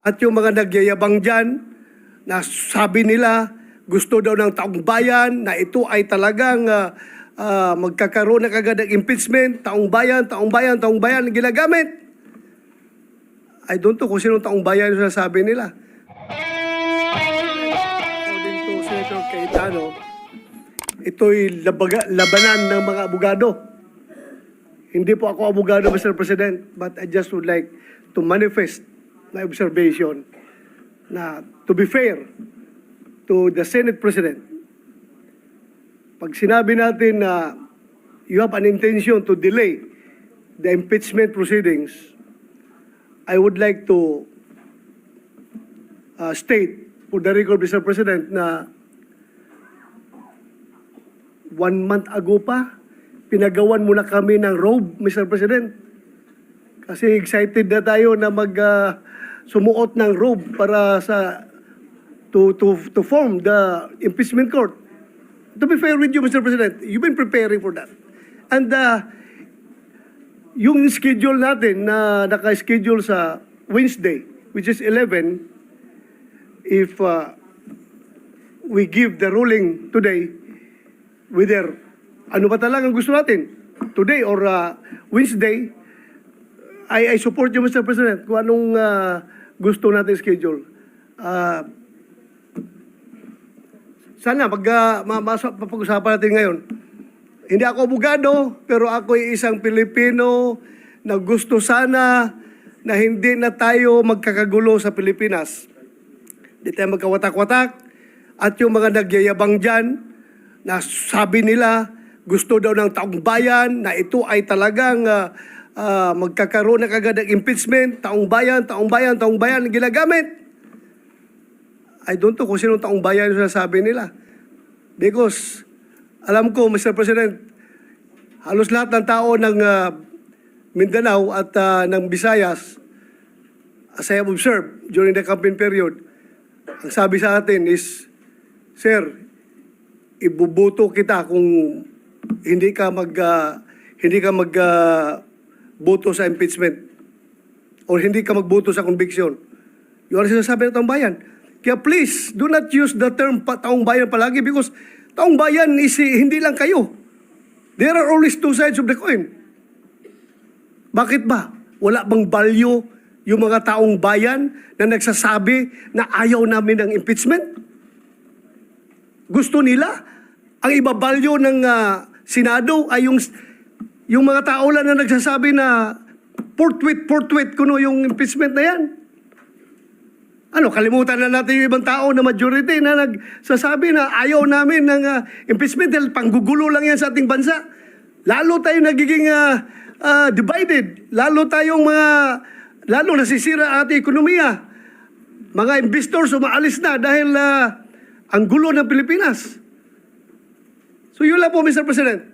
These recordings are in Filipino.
At yung mga nagyayabang dyan, na sabi nila, gusto daw ng taong bayan na ito ay talagang magkakaroon na kagad ng impeachment, taong bayan ang ginagamit. I don't know kung sinong taong bayan yung sinasabi nila. According to Senator Cayetano, ito'y labanan ng mga abogado. Hindi po ako abogado, Mr. President, but I just would like to manifest my observation na to be fair to the Senate President, pag sinabi natin na you have an intention to delay the impeachment proceedings, I would like to state for the record, Mr. President, na 1 month ago pa, pinagawan muna kami ng robe, Mr. President. Kasi excited na tayo na sumuot ng robe para to form the impeachment court. To be fair with you, Mr. President, you've been preparing for that. And yung schedule natin na naka-schedule sa Wednesday, which is 11, if we give the ruling today, whether ano ba talagang gusto natin, today or Wednesday, I support you, Mr. President, kung anong gusto natin schedule. Sana mapag-usapan natin ngayon. Hindi ako abogado, pero ako ay isang Pilipino na gusto sana na hindi na tayo magkakagulo sa Pilipinas. Hindi tayo magkawatak-watak. At yung mga nagyayabang dyan, na sabi nila, gusto daw ng taong bayan na ito ay talagang magkakaroon na kagad ng impeachment, taong bayan ang ginagamit. I don't know kung sinong taong bayan yung sinasabi nila. Because, alam ko, Mr. President, halos lahat ng tao ng Mindanao at ng Visayas, as I have observed during the campaign period, ang sabi sa atin is, Sir, ibubuto kita kung hindi ka magboto sa impeachment or hindi ka magboto sa conviction. Yung ano sinasabi ng taong bayan. Kaya please, do not use the term taong bayan palagi because taong bayan is hindi lang kayo. There are always two sides of the coin. Bakit ba? Wala bang value yung mga taong bayan na nagsasabi na ayaw namin ng impeachment? Gusto nila? Ang iba-value ng Senado ay yung mga tao lang na nagsasabi na forthwith kuno yung impeachment na yan. Ano, kalimutan na natin yung ibang tao na majority na nagsasabi na ayaw namin ng impeachment dahil panggugulo lang yan sa ating bansa. Lalo tayo nagiging divided. Lalo nasisira ang ating ekonomiya. Mga investors umaalis na dahil ang gulo ng Pilipinas. So yun lang po, Mr. President.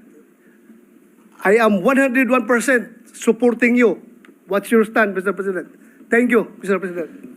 I am 101% supporting you. What's your stand, Mr. President? Thank you, Mr. President.